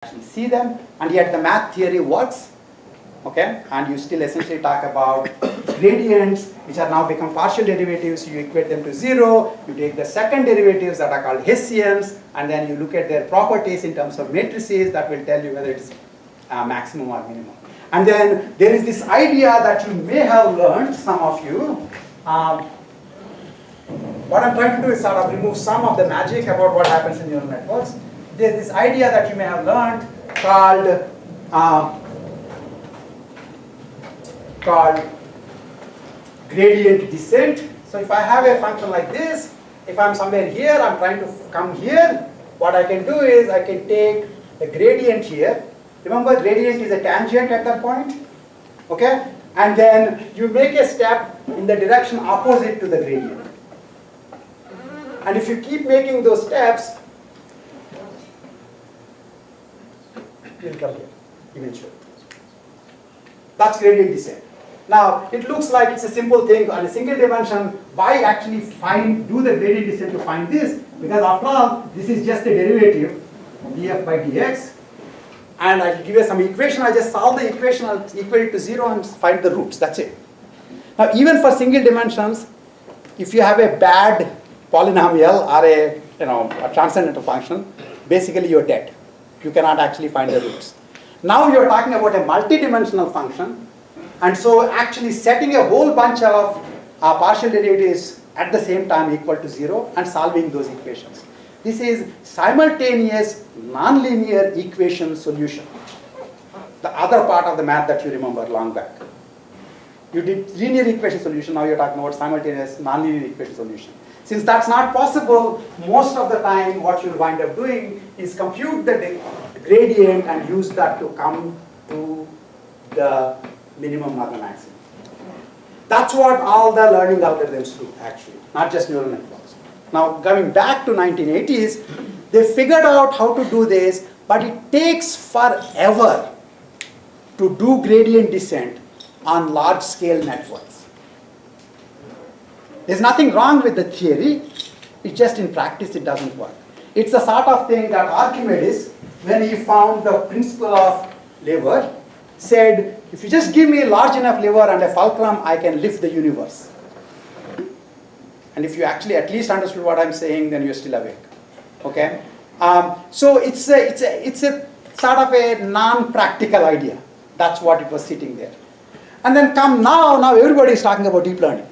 actually see them, and yet the math theory works, okay? And you still essentially talk about gradients, which are now become partial derivatives. You equate them to 0. You take the second derivatives that are called Hessians, and then you look at their properties in terms of matrices that will tell you whether it is maximum or minimum. And then there is this idea that you may have learned, some of you. What I'm trying to do is sort of remove some of the magic about what happens in neural networks. There's this idea that you may have learned called gradient descent. So if I have a function like this, if I'm somewhere here, I'm trying to come here, what I can do is I can take a gradient here. Remember, gradient is a tangent at that point, okay? And then you make a step in the direction opposite to the gradient. And if you keep making those steps, you'll come here eventually. That's gradient descent. Now, it looks like it's a simple thing on a single dimension. Why actually do the gradient descent to find this? Because after all, this is just a derivative, df by dx. And I'll give you some equation. I just solve the equation, I'll equate it to 0 and find the roots. That's it. Now, even for single dimensions, if you have a bad polynomial or a transcendental function, basically you're dead. You cannot actually find the roots. Now you're talking about a multidimensional function, and so actually setting a whole bunch of partial derivatives at the same time equal to 0 and solving those equations. This is simultaneous nonlinear equation solution. The other part of the math that you remember long back. You did linear equation solution, now you're talking about simultaneous nonlinear equation solution. Since that's not possible, most of the time what you'll wind up doing is compute the gradient and use that to come to the minimum or the maximum. That's what all the learning algorithms do, actually, not just neural networks. Now, coming back to 1980s, they figured out how to do this, but it takes forever to do gradient descent on large-scale networks. There's nothing wrong with the theory, it's just in practice it doesn't work. It's the sort of thing that Archimedes, when he found the principle of lever, said, if you just give me a large enough lever and a fulcrum, I can lift the universe. And if you actually at least understood what I'm saying, then you're still awake. Okay? So it's a sort of a non-practical idea. That's what it was sitting there. And then now everybody is talking about deep learning.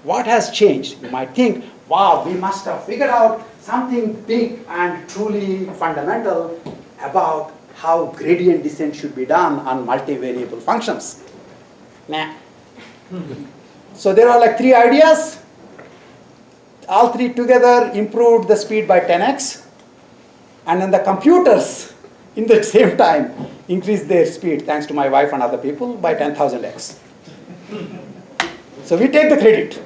What has changed? You might think, wow, we must have figured out something big and truly fundamental about how gradient descent should be done on multivariable functions. Nah. So there are like 3 ideas. All 3 together improved the speed by 10x. And then the computers, in the same time, increased their speed, thanks to my wife and other people, by 10,000x. So we take the credit.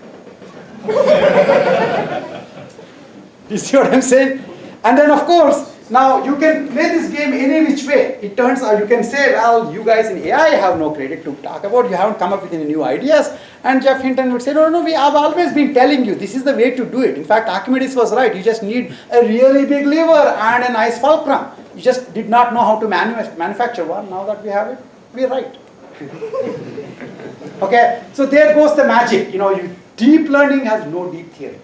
You see what I'm saying? And then of course, now you can play this game any which way. It turns out you can say, well, you guys in AI have no credit to talk about. You haven't come up with any new ideas. And Jeff Hinton would say, no, we have always been telling you this is the way to do it. In fact, Archimedes was right. You just need a really big lever and a nice fulcrum. You just did not know how to manufacture one. Now that we have it, we're right. Okay, so there goes the magic. Deep learning has no deep theory.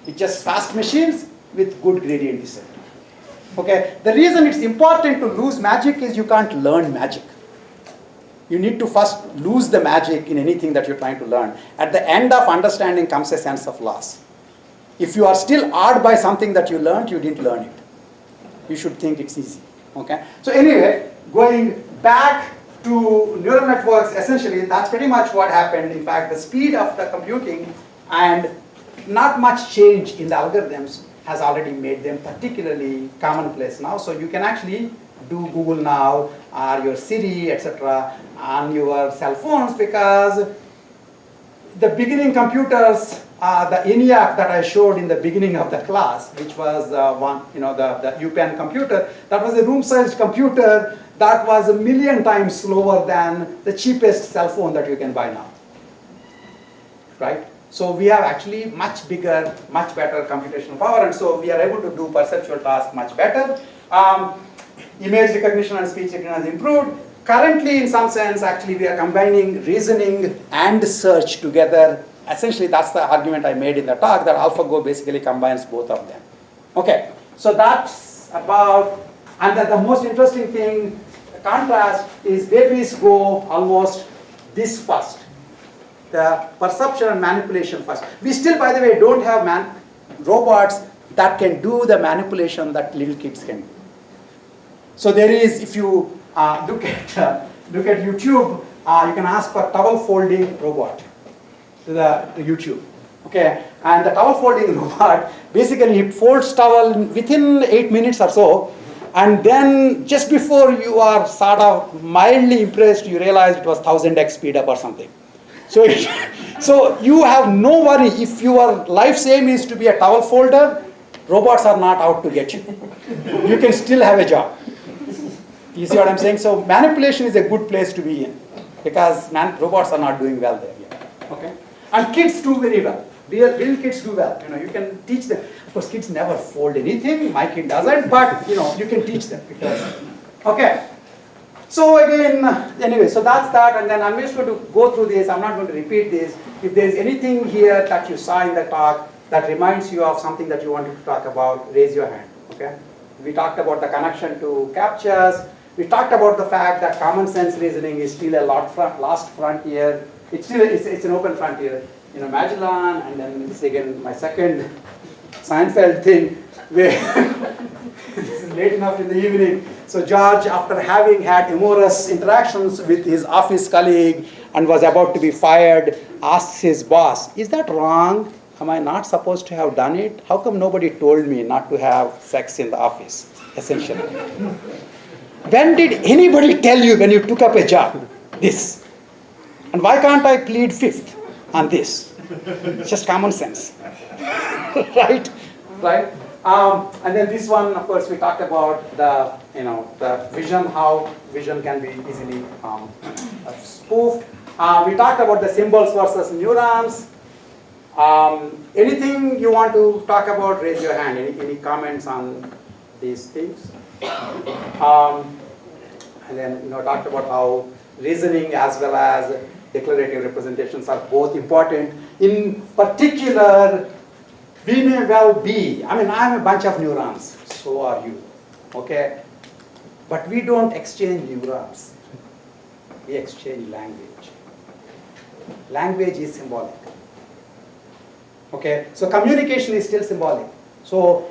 It's just fast machines with good gradient descent. Okay, the reason it's important to lose magic is you can't learn magic. You need to first lose the magic in anything that you're trying to learn. At the end of understanding comes a sense of loss. If you are still awed by something that you learned, you didn't learn it. You should think it's easy. Okay, so anyway, going back to neural networks, essentially, that's pretty much what happened. In fact, the speed of the computing and not much change in the algorithms has already made them particularly commonplace now. So you can actually do Google Now or your Siri, etc. on your cell phones, because the beginning computers, the ENIAC that I showed in the beginning of the class, which was the UPenn computer, that was a room-sized computer that was 1,000,000 times slower than the cheapest cell phone that you can buy now. Right? So we have actually much bigger, much better computational power, and so we are able to do perceptual tasks much better. Image recognition and speech recognition has improved. Currently, in some sense, actually, we are combining reasoning and search together. Essentially, that's the argument I made in the talk, that AlphaGo basically combines both of them. Okay, so that's about, and the most interesting thing, the contrast is babies go almost this fast. The perception and manipulation first. We still, by the way, don't have robots that can do the manipulation that little kids can do. So there is, if you look at YouTube, you can ask for towel folding robot to the YouTube. Okay, and the towel folding robot basically it folds towel within 8 minutes or so, and then just before you are sort of mildly impressed, you realize it was 1000x speed up or something. So, so you have no worry if your life's aim is to be a towel folder. Robots are not out to get you. You can still have a job. You see what I'm saying? So manipulation is a good place to be in because robots are not doing well there yet. Okay, and kids do very well. Real kids do well. You know, you can teach them. Of course, kids never fold anything. My kid doesn't, but you know, you can teach them because. Okay. So again, anyway, so that's that, and then I'm just going to go through this. I'm not going to repeat this. If there's anything here that you saw in the talk that reminds you of something that you wanted to talk about, raise your hand. Okay. We talked about the connection to captchas. We talked about the fact that common sense reasoning is still a last frontier. It's an open frontier. You know, Magellan, and then this again my second Seinfeld thing, where this is late enough in the evening. So George, after having had amorous interactions with his office colleague and was about to be fired, asks his boss, "Is that wrong? Am I not supposed to have done it? How come nobody told me not to have sex in the office?" Essentially. When did anybody tell you when you took up a job? This. And why can't I plead fifth on this? It's just common sense. Right? Right? And then this one, of course, we talked about the vision, how vision can be easily spoofed. We talked about the symbols versus neurons. Anything you want to talk about, raise your hand. Any comments on these things? And then talked about how reasoning as well as declarative representations are both important. In particular, we may well be, I mean, I have a bunch of neurons, so are you, okay? But we don't exchange neurons, we exchange language. Language is symbolic, okay? So communication is still symbolic. So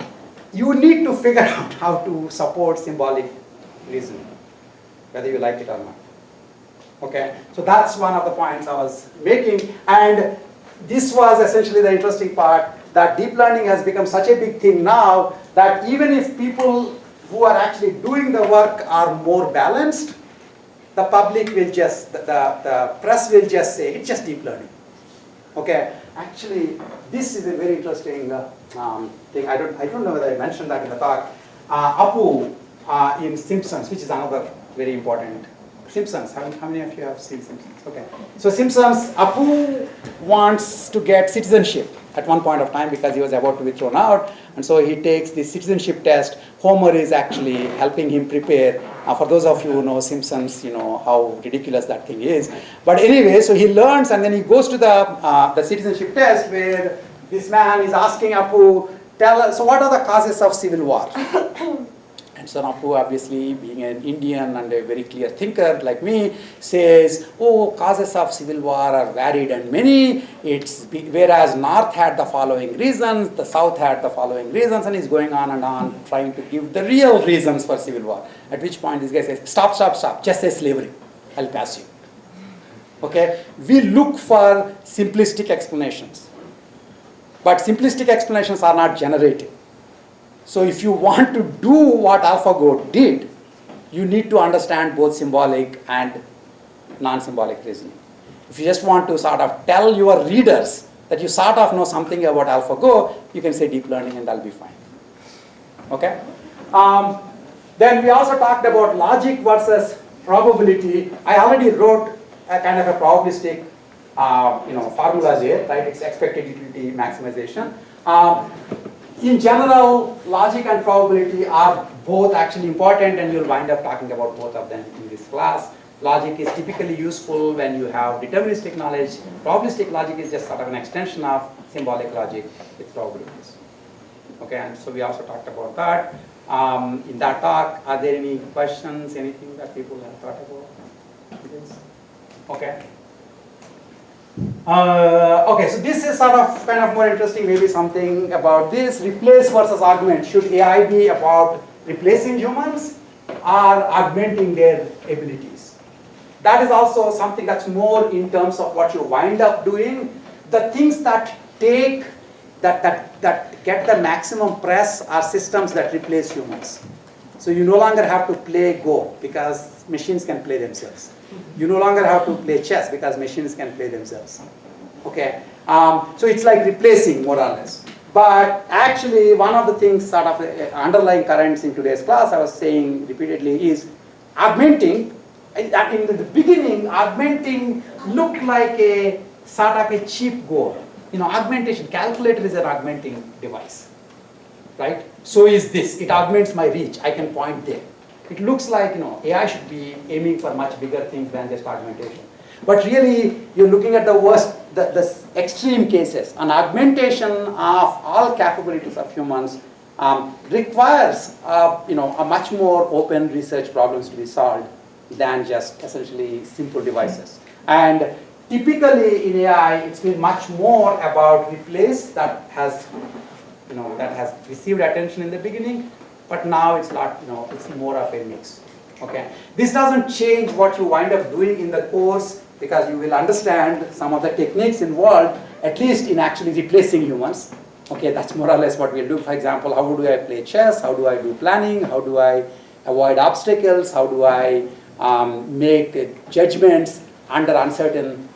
you need to figure out how to support symbolic reasoning, whether you like it or not. Okay, so that's one of the points I was making, and this was essentially the interesting part, that deep learning has become such a big thing now that even if people who are actually doing the work are more balanced, the public will just, the press will just say, it's just deep learning. Okay, actually, this is a very interesting thing. I don't know whether I mentioned that in the talk. Apu in Simpsons, which is another very important. Simpsons, how many of you have seen Simpsons? Okay. So Simpsons, Apu wants to get citizenship at one point of time because he was about to be thrown out. And so he takes the citizenship test. Homer is actually helping him prepare. For those of you who know Simpsons, you know how ridiculous that thing is. But anyway, so he learns and then he goes to the citizenship test where this man is asking Apu, tell us, so what are the causes of civil war? And so Apu, obviously being an Indian and a very clear thinker like me, says, oh, causes of civil war are varied and many. Whereas North had the following reasons, the South had the following reasons, and he's going on and on trying to give the real reasons for civil war. At which point this guy says, stop, stop, stop, just say slavery, I'll pass you. Okay, we look for simplistic explanations. But simplistic explanations are not generative. So if you want to do what AlphaGo did, you need to understand both symbolic and non-symbolic reasoning. If you just want to sort of tell your readers that you sort of know something about AlphaGo, you can say deep learning and that'll be fine. Okay? Then we also talked about logic versus probability. I already wrote a kind of a probabilistic formulas here, right? It's expected utility maximization. in general, logic and probability are both actually important, and you'll wind up talking about both of them in this class. Logic is typically useful when you have deterministic knowledge. Probabilistic logic is just sort of an extension of symbolic logic with probabilities. Okay, and so we also talked about that. In that talk, are there any questions, anything that people have thought about? Okay. Okay, so this is sort of kind of more interesting, maybe something about this. Replace versus augment. Should AI be about replacing humans or augmenting their abilities? That is also something that's more in terms of what you wind up doing. The things that take, that get the maximum press are systems that replace humans. So you no longer have to play Go because machines can play themselves. You no longer have to play chess because machines can play themselves. Okay, so it's like replacing more or less. But actually, one of the things, sort of underlying currents in today's class, I was saying repeatedly, is augmenting. In the beginning, augmenting looked like a sort of a cheap goal. You know, augmentation, calculator is an augmenting device, right? So is this, it augments my reach, I can point there. It looks like, you know, AI should be aiming for much bigger things than just augmentation. But really, you're looking at the worst, the extreme cases. An augmentation of all capabilities of humans requires, you know, a much more open research problems to be solved than just essentially simple devices. And typically in AI, it's been much more about replace that has, you know, that has received attention in the beginning, but now it's not, you know, it's more of a mix. Okay, this doesn't change what you wind up doing in the course, because you will understand some of the techniques involved, at least in actually replacing humans. Okay, that's more or less what we'll do. For example, how do I play chess? How do I do planning? How do I avoid obstacles? How do I make judgments under uncertain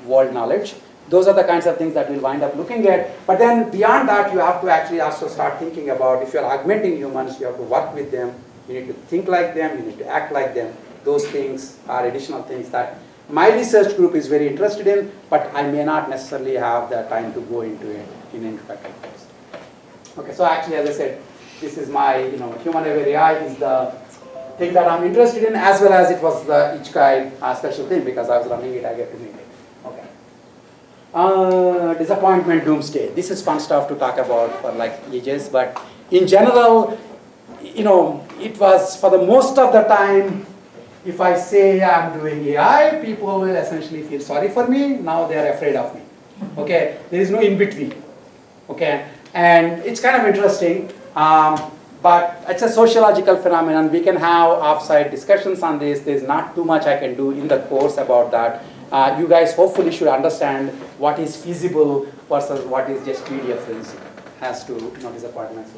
world knowledge? Those are the kinds of things that we'll wind up looking at. But then beyond that, you have to actually also start thinking about, if you're augmenting humans, you have to work with them, you need to think like them, you need to act like them. Those things are additional things that my research group is very interested in, but I may not necessarily have the time to go into it in introductory course. Okay, so actually, as I said, this is my, you know, human aware AI is the thing that I'm interested in, as well as it was the Ichikai special thing, because I was running it, I get to make it. Okay. Disappointment, doomsday. This is fun stuff to talk about for like ages, but in general, you know, it was for the most of the time, if I say I'm doing AI, people will essentially feel sorry for me. Now they are afraid of me. Okay, there is no in between. Okay, and it's kind of interesting, but it's a sociological phenomenon. We can have off-site discussions on this. There's not too much I can do in the course about that. You guys hopefully should understand what is feasible versus what is just media frenzy as to, you know, disappointments.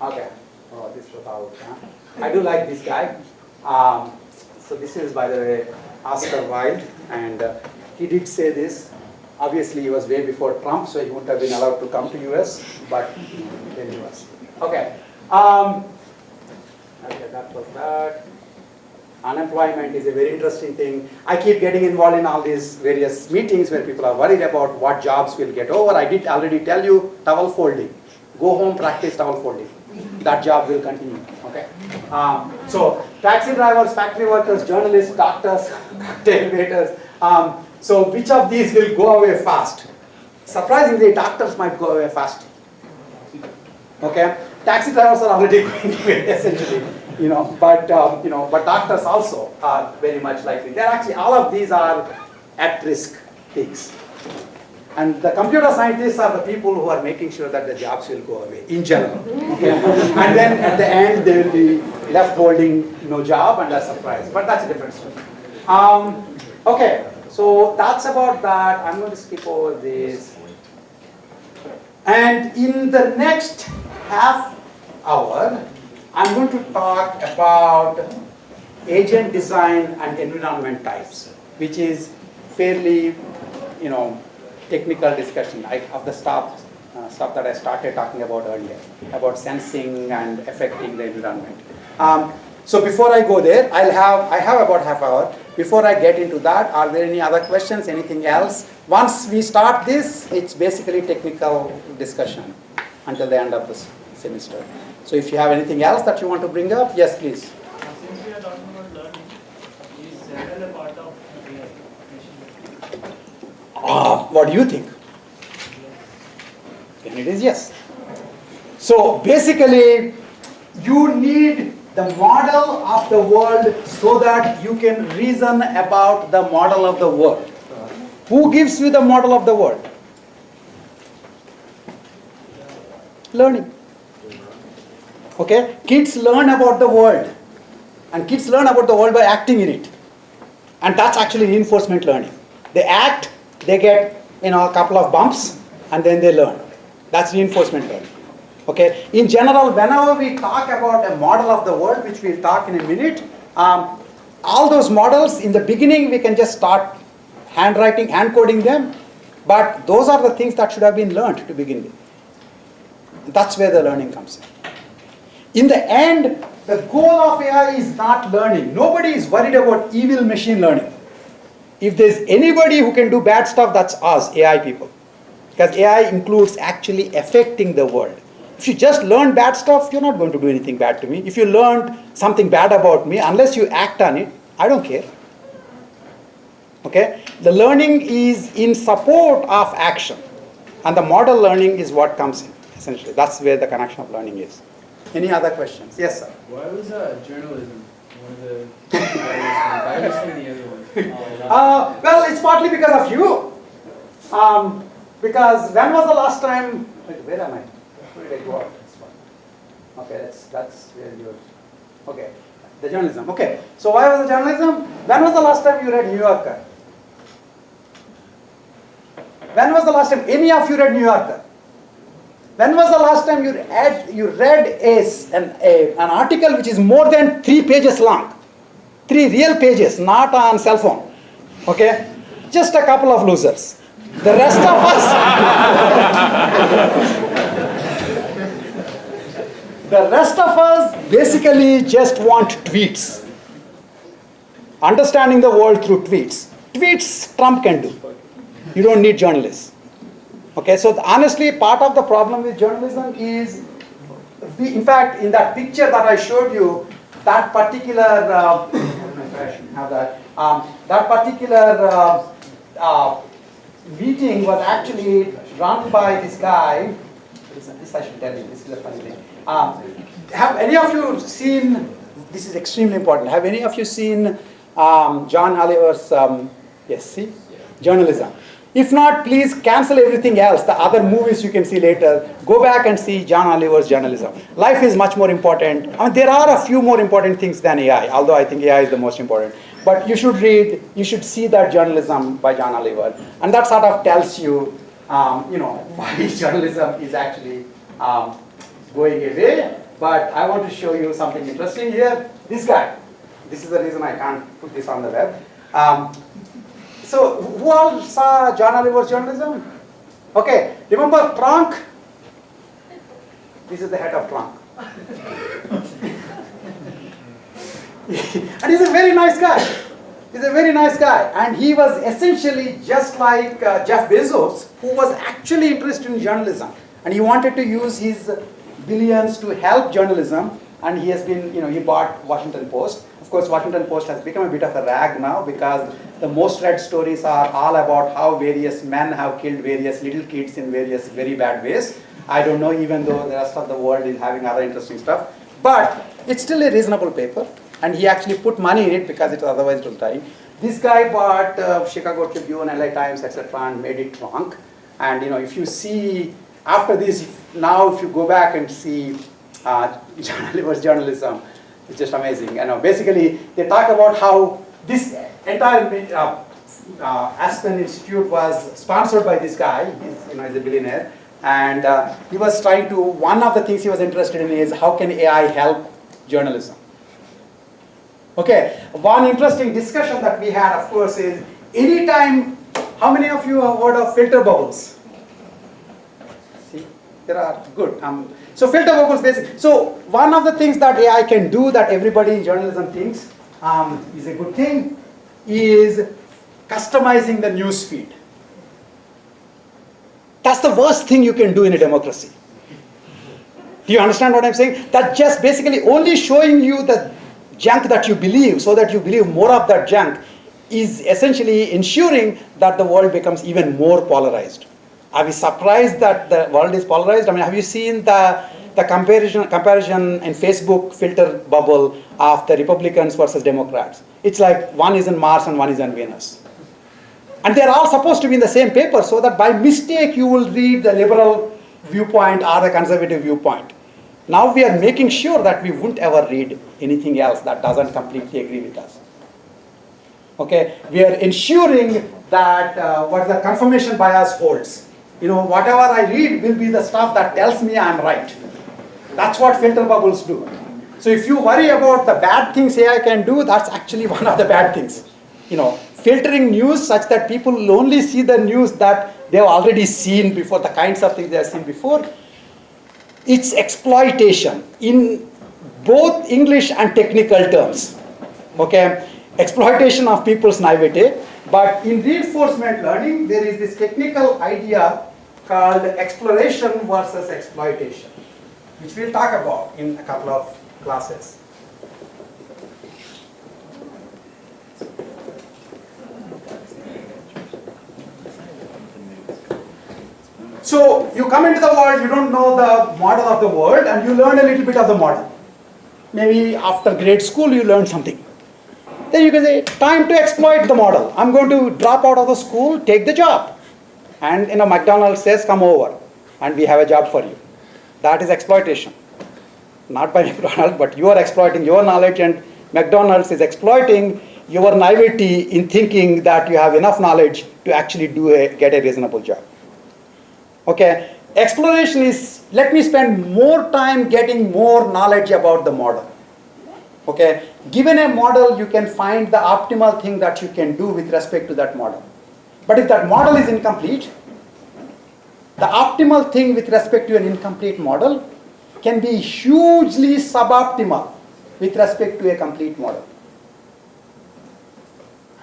Okay. Oh, this was out. Huh? I do like this guy. So this is, by the way, Oscar Wilde, and he did say this. Obviously, he was way before Trump, so he wouldn't have been allowed to come to US, but then he was. Okay. Okay, that was that. Unemployment is a very interesting thing. I keep getting involved in all these various meetings where people are worried about what jobs will get over. I did already tell you, towel folding. Go home, practice towel folding. That job will continue. Okay. So taxi drivers, factory workers, journalists, doctors, cocktail waiters. So which of these will go away fast? Surprisingly, doctors might go away fast. Okay. Taxi drivers are already going away essentially. You know, but doctors also are very much likely. They're actually, all of these are at-risk things. And the computer scientists are the people who are making sure that the jobs will go away, in general. Okay? And then at the end, they will be left holding no job, and that's a surprise. But that's a different story. Okay, so that's about that. I'm going to skip over this. And in the next half hour, I'm going to talk about agent design and environment types, which is fairly, you know, technical discussion of the stuff that I started talking about earlier, about sensing and affecting the environment. So before I go there, I have about half hour. Before I get into that, are there any other questions, anything else? Once we start this, it's basically technical discussion until the end of this semester. So if you have anything else that you want to bring up, yes, please. Since we are talking about learning, is ML a part of AI? What do you think? Then it is yes. So basically, you need the model of the world so that you can reason about the model of the world. Who gives you the model of the world? Learning. Okay? Kids learn about the world. And kids learn about the world by acting in it. And that's actually reinforcement learning. They act, they get a couple of bumps, and then they learn. That's reinforcement learning. Okay? In general, whenever we talk about a model of the world, which we'll talk in a minute, all those models, in the beginning, we can just start handwriting, hand coding them, but those are the things that should have been learned to begin with. That's where the learning comes in. In the end, the goal of AI is not learning. Nobody is worried about evil machine learning. If there's anybody who can do bad stuff, that's us, AI people. Because AI includes actually affecting the world. If you just learn bad stuff, you're not going to do anything bad to me. If you learned something bad about me, unless you act on it, I don't care. Okay? The learning is in support of action. And the model learning is what comes in, essentially. That's where the connection of learning is. Any other questions? Yes, sir. Why was journalism one of the I understand the other one. Well, it's partly because of you. Because when was the last time? Wait, where am I? Where did I go out? Okay, that's where you're. Okay, the journalism. Okay, so why was the journalism? When was the last time you read New Yorker? When was the last time any of you read New Yorker? When was the last time you read an article which is more than 3 pages long? 3 real pages, not on cell phone. Okay? Just a couple of losers. The rest of us, the rest of us basically just want tweets. Understanding the world through tweets. Tweets Trump can do. You don't need journalists. Okay, so honestly, part of the problem with journalism is, in fact, in that picture that I showed you, that particular, I should have that, that particular meeting was actually run by this guy. This I should tell you, this is a funny thing. Have any of you seen, this is extremely important, have any of you seen John Oliver's, yes, see? Journalism. If not, please cancel everything else, the other movies you can see later. Go back and see John Oliver's journalism. Life is much more important. I mean, there are a few more important things than AI, although I think AI is the most important. But you should read, you should see that journalism by John Oliver. And that sort of tells you, why journalism is actually going away. But I want to show you something interesting here. This guy. This is the reason I can't put this on the web. So, who all saw John Oliver's journalism? Okay, remember Tronc? This is the head of Tronc. And he's a very nice guy. He's a very nice guy. And he was essentially just like Jeff Bezos, who was actually interested in journalism. And he wanted to use his billions to help journalism. And he has been, he bought Washington Post. Of course, Washington Post has become a bit of a rag now because the most read stories are all about how various men have killed various little kids in various very bad ways. I don't know, even though the rest of the world is having other interesting stuff. But it's still a reasonable paper. And he actually put money in it because otherwise it was dying. This guy bought Chicago Tribune, LA Times, etc. and made it Tronc. And if you see, after this, now if you go back and see John Oliver's journalism, it's just amazing. Basically, they talk about how this entire Aspen Institute was sponsored by this guy. He's a billionaire. And he was trying to, one of the things he was interested in is how can AI help journalism? Okay, one interesting discussion that we had, of course, is anytime, how many of you have heard of filter bubbles? See, there are, good. So filter bubbles, basically. So one of the things that AI can do that everybody in journalism thinks is a good thing is customizing the news feed. That's the worst thing you can do in a democracy. Do you understand what I'm saying? That just basically only showing you the junk that you believe so that you believe more of that junk is essentially ensuring that the world becomes even more polarized. Are we surprised that the world is polarized? I mean, have you seen the comparison in Facebook filter bubble of the Republicans versus Democrats? It's like one is in Mars and one is on Venus. And they're all supposed to be in the same paper so that by mistake you will read the liberal viewpoint or the conservative viewpoint. Now we are making sure that we won't ever read anything else that doesn't completely agree with us. Okay, we are ensuring that what the confirmation bias holds. You know, whatever I read will be the stuff that tells me I'm right. That's what filter bubbles do. So if you worry about the bad things AI can do, that's actually one of the bad things. You know, filtering news such that people will only see the news that they have already seen before, the kinds of things they have seen before. It's exploitation in both English and technical terms. Okay, exploitation of people's naivete. But in reinforcement learning, there is this technical idea called exploration versus exploitation, which we'll talk about in a couple of classes. So you come into the world, you don't know the model of the world, and you learn a little bit of the model. Maybe after grade school you learn something. Then you can say, time to exploit the model. I'm going to drop out of the school, take the job. And McDonald's says, come over, and we have a job for you. That is exploitation. Not by McDonald's, but you are exploiting your knowledge, and McDonald's is exploiting your naivety in thinking that you have enough knowledge to actually get a reasonable job. Okay, exploration is, let me spend more time getting more knowledge about the model. Okay, given a model, you can find the optimal thing that you can do with respect to that model. But if that model is incomplete, the optimal thing with respect to an incomplete model can be hugely suboptimal with respect to a complete model.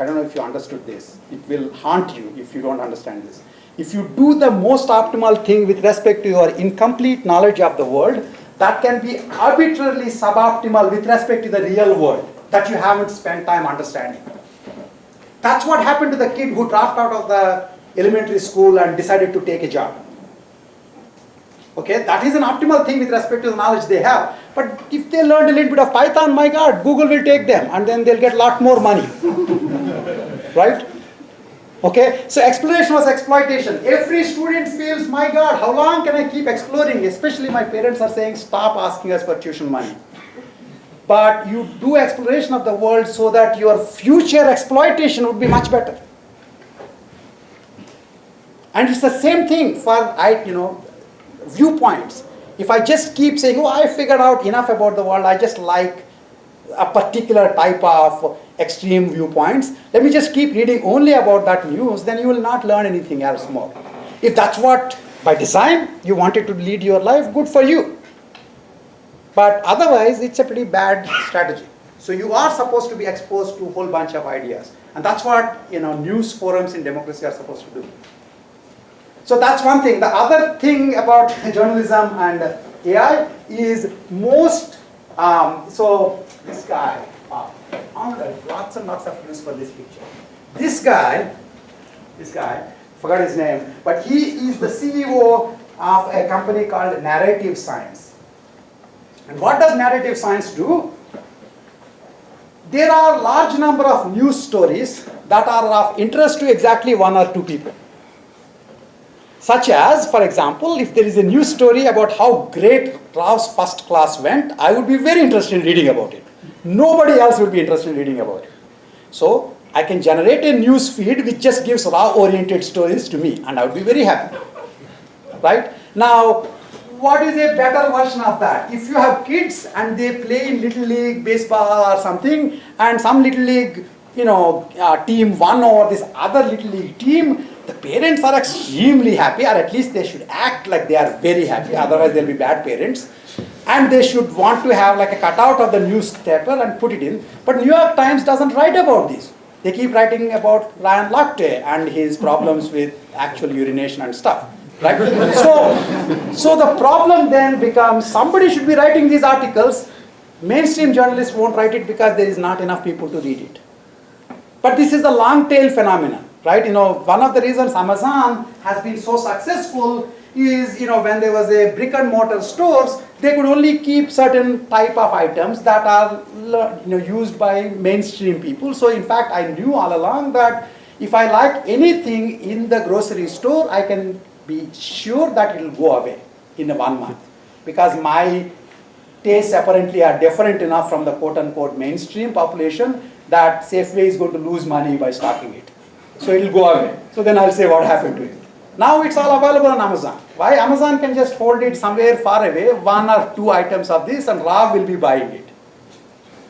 I don't know if you understood this. It will haunt you if you don't understand this. If you do the most optimal thing with respect to your incomplete knowledge of the world, that can be arbitrarily suboptimal with respect to the real world that you haven't spent time understanding. That's what happened to the kid who dropped out of the elementary school and decided to take a job. Okay, that is an optimal thing with respect to the knowledge they have. But if they learned a little bit of Python, my God, Google will take them and then they'll get a lot more money. Right? Okay, so exploration was exploitation. Every student feels, my God, how long can I keep exploring? Especially my parents are saying, stop asking us for tuition money. But you do exploration of the world so that your future exploitation would be much better. And it's the same thing for, viewpoints. If I just keep saying, oh, I figured out enough about the world, I just like a particular type of extreme viewpoints, let me just keep reading only about that news, then you will not learn anything else more. If that's what, by design, you wanted to lead your life, good for you. But otherwise, it's a pretty bad strategy. So you are supposed to be exposed to a whole bunch of ideas. And that's what news forums in democracy are supposed to do. So that's one thing. The other thing about journalism and AI is most, so this guy, lots and lots of use for this picture. This guy, forgot his name, but he is the CEO of a company called Narrative Science. And what does Narrative Science do? There are a large number of news stories that are of interest to exactly one or two people. Such as, for example, if there is a news story about how great Rav's first class went, I would be very interested in reading about it. Nobody else would be interested in reading about it. So I can generate a news feed which just gives Rav-oriented stories to me, and I would be very happy. Right? Now, what is a better version of that? If you have kids and they play in Little League baseball or something, and some Little League, team won over this other Little League team, the parents are extremely happy, or at least they should act like they are very happy, otherwise they'll be bad parents. And they should want to have like a cutout of the newspaper and put it in. But New York Times doesn't write about this. They keep writing about Ryan Lochte and his problems with actual urination and stuff, right? So the problem then becomes somebody should be writing these articles. Mainstream journalists won't write it because there is not enough people to read it. But this is the long tail phenomenon, right? One of the reasons Amazon has been so successful is, when there was a brick and mortar stores, they could only keep certain type of items that are, used by mainstream people. So in fact, I knew all along that if I like anything in the grocery store, I can be sure that it will go away in 1 month, because my tastes apparently are different enough from the quote-unquote mainstream population that Safeway is going to lose money by stocking it. So it will go away. So then I'll say what happened to it. Now it's all available on Amazon. Why? Amazon can just hold it somewhere far away, 1 or 2 items of this, and Rob will be buying it.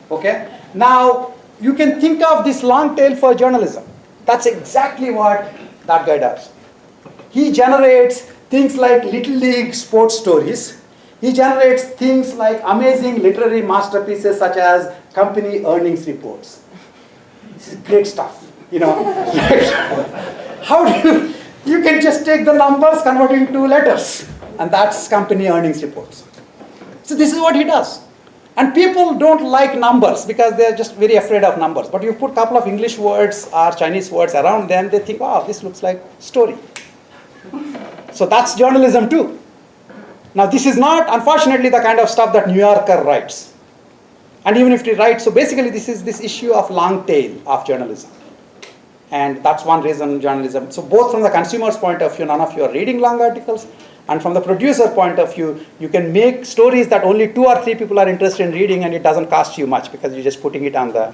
Okay? Now, you can think of this long tail for journalism. That's exactly what that guy does. He generates things like Little League sports stories. He generates things like amazing literary masterpieces such as company earnings reports. This is great stuff, How do you can just take the numbers, convert into letters, and that's company earnings reports. So this is what he does. And people don't like numbers because they're just very afraid of numbers. But you put a couple of English words or Chinese words around them, they think, wow, this looks like story. So that's journalism too. Now this is not, unfortunately, the kind of stuff that New Yorker writes. And even if they write, so basically this is this issue of long tail of journalism. And that's one reason journalism, so both from the consumer's point of view, none of you are reading long articles, and from the producer point of view, you can make stories that only 2 or 3 people are interested in reading, and it doesn't cost you much because you're just putting it on the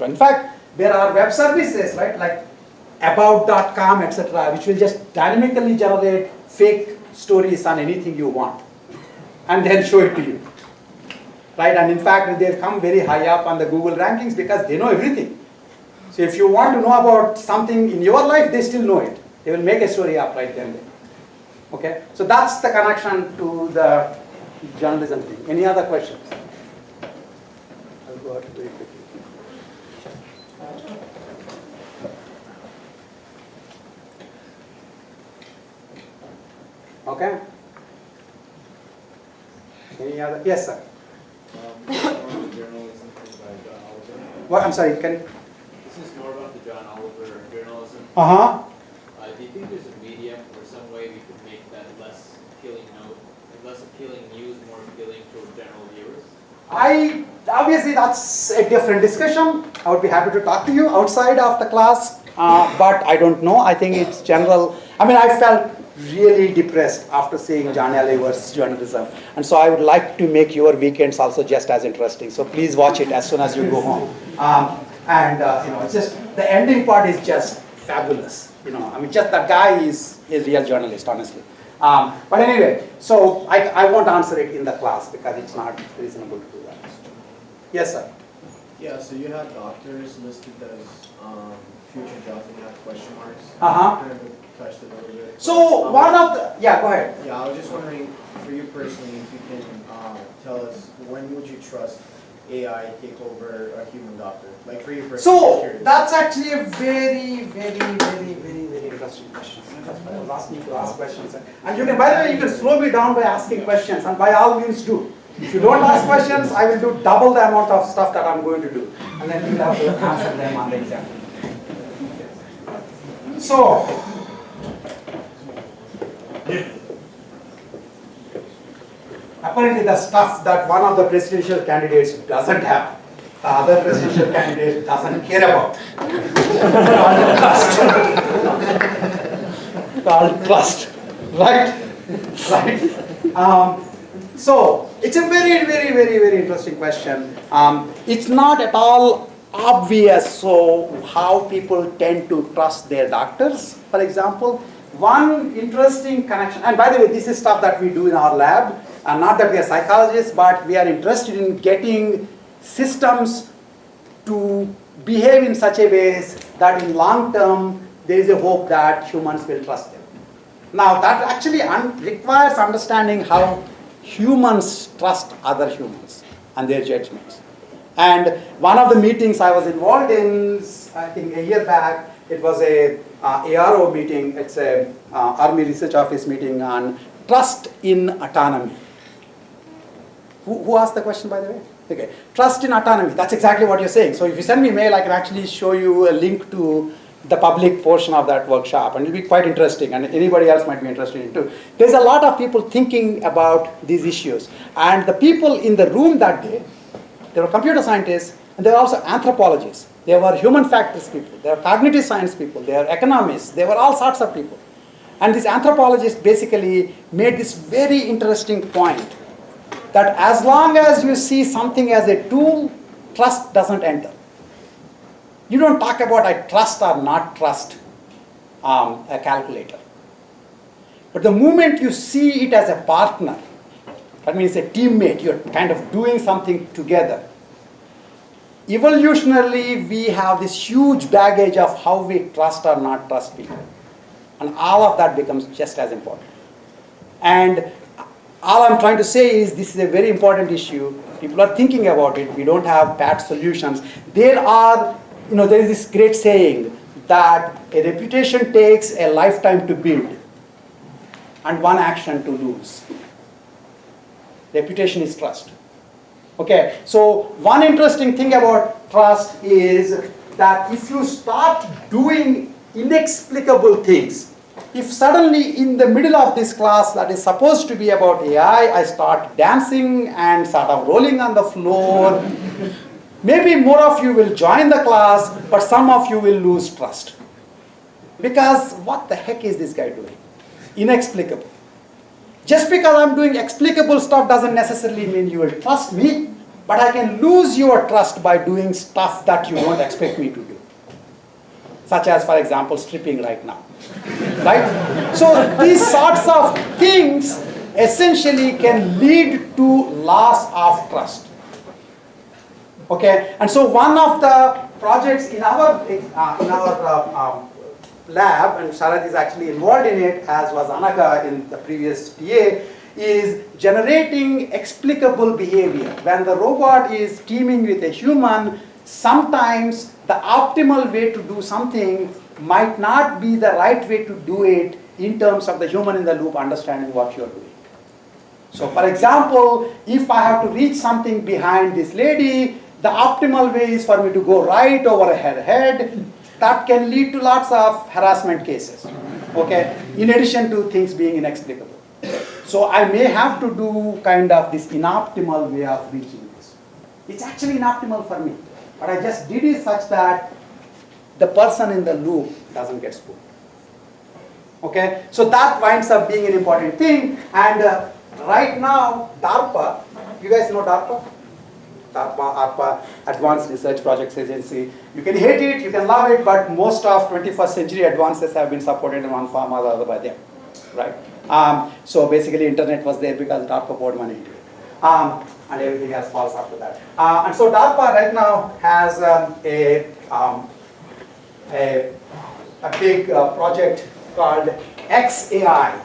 In fact, there are web services, right, like about.com, etc., which will just dynamically generate fake stories on anything you want, and then show it to you, right? And in fact, they come very high up on the Google rankings because they know everything. So if you want to know about something in your life, they still know it. They will make a story up right then. Okay? So that's the connection to the journalism thing. Any other questions? I'll go out very quickly. Okay? Any other? Yes, sir. Journalism thing by John Oliver. What? I'm sorry. Can? This is more about the John Oliver journalism. Do you think there's a medium or some way we could make that less appealing news more appealing to general viewers? Obviously that's a different discussion. I would be happy to talk to you outside of the class, but I don't know. I think it's general. I felt really depressed after seeing John Oliver's journalism, and so I would like to make your weekends also just as interesting. So please watch it as soon as you go home. It's just the ending part is just fabulous. Just that guy is a real journalist, honestly. But anyway, so I won't answer it in the class because it's not reasonable to do that. Yes, sir. Yeah, so you have doctors listed as future jobs and you have question marks. Kind of touched it a little bit. So one of the, yeah, go ahead. Yeah, I was just wondering, for you personally, if you can tell us when would you trust AI take over a human doctor? Like for you personally. So that's actually a very, very, very, very, very interesting question. That's why I was asking you to ask questions. And you can, by the way, you can slow me down by asking questions, and by all means do. If you don't ask questions, I will do double the amount of stuff that I'm going to do, and then you'll have to answer them on the exam. So, apparently the stuff that one of the presidential candidates doesn't have, the other presidential candidate doesn't care about. Called trust. Right? Right? So, it's a very, very, very, very interesting question. It's not at all obvious so how people tend to trust their doctors, for example. One interesting connection, and by the way, this is stuff that we do in our lab, and not that we are psychologists, but we are interested in getting systems to behave in such a way that in long term, there is a hope that humans will trust them. Now, that actually requires understanding how humans trust other humans and their judgments. And one of the meetings I was involved in, I think a year back, it was a ARO meeting. It's a Army Research Office meeting on trust in autonomy. Who asked the question, by the way? Okay, trust in autonomy. That's exactly what you're saying. So if you send me mail, I can actually show you a link to the public portion of that workshop, and it'll be quite interesting, and anybody else might be interested in too. There's a lot of people thinking about these issues, and the people in the room that day, there were computer scientists, and there were also anthropologists. There were human factors people, there were cognitive science people, there were economists, there were all sorts of people. And these anthropologists basically made this very interesting point, that as long as you see something as a tool, trust doesn't enter. You don't talk about I trust or not trust a calculator. But the moment you see it as a partner, that means a teammate, you're kind of doing something together. Evolutionarily, we have this huge baggage of how we trust or not trust people. And all of that becomes just as important. And all I'm trying to say is this is a very important issue. People are thinking about it. We don't have bad solutions. There is this great saying that a reputation takes a lifetime to build and one action to lose. Reputation is trust. Okay, so one interesting thing about trust is that if you start doing inexplicable things, if suddenly in the middle of this class that is supposed to be about AI, I start dancing and sort of rolling on the floor, maybe more of you will join the class, but some of you will lose trust. Because what the heck is this guy doing? Inexplicable. Just because I'm doing explicable stuff doesn't necessarily mean you will trust me, but I can lose your trust by doing stuff that you don't expect me to do. Such as, for example, stripping right now. Right? So these sorts of things essentially can lead to loss of trust. Okay, and so one of the projects in our lab, and Sharath is actually involved in it, as was Anaka in the previous TA, is generating explicable behavior. When the robot is teaming with a human, sometimes the optimal way to do something might not be the right way to do it in terms of the human in the loop understanding what you're doing. So for example, if I have to reach something behind this lady, the optimal way is for me to go right over her head. That can lead to lots of harassment cases, okay, in addition to things being inexplicable. So I may have to do kind of this inoptimal way of reaching this. It's actually inoptimal for me, but I just did it such that the person in the loop doesn't get spooked. Okay, so that winds up being an important thing. And right now, DARPA, you guys know DARPA? ARPA, Advanced Research Projects Agency. You can hate it, you can love it, but most of 21st century advances have been supported in one form or the other by them, right? So basically internet was there because DARPA poured money into it. And everything else falls after that. And so DARPA right now has a big project called XAI.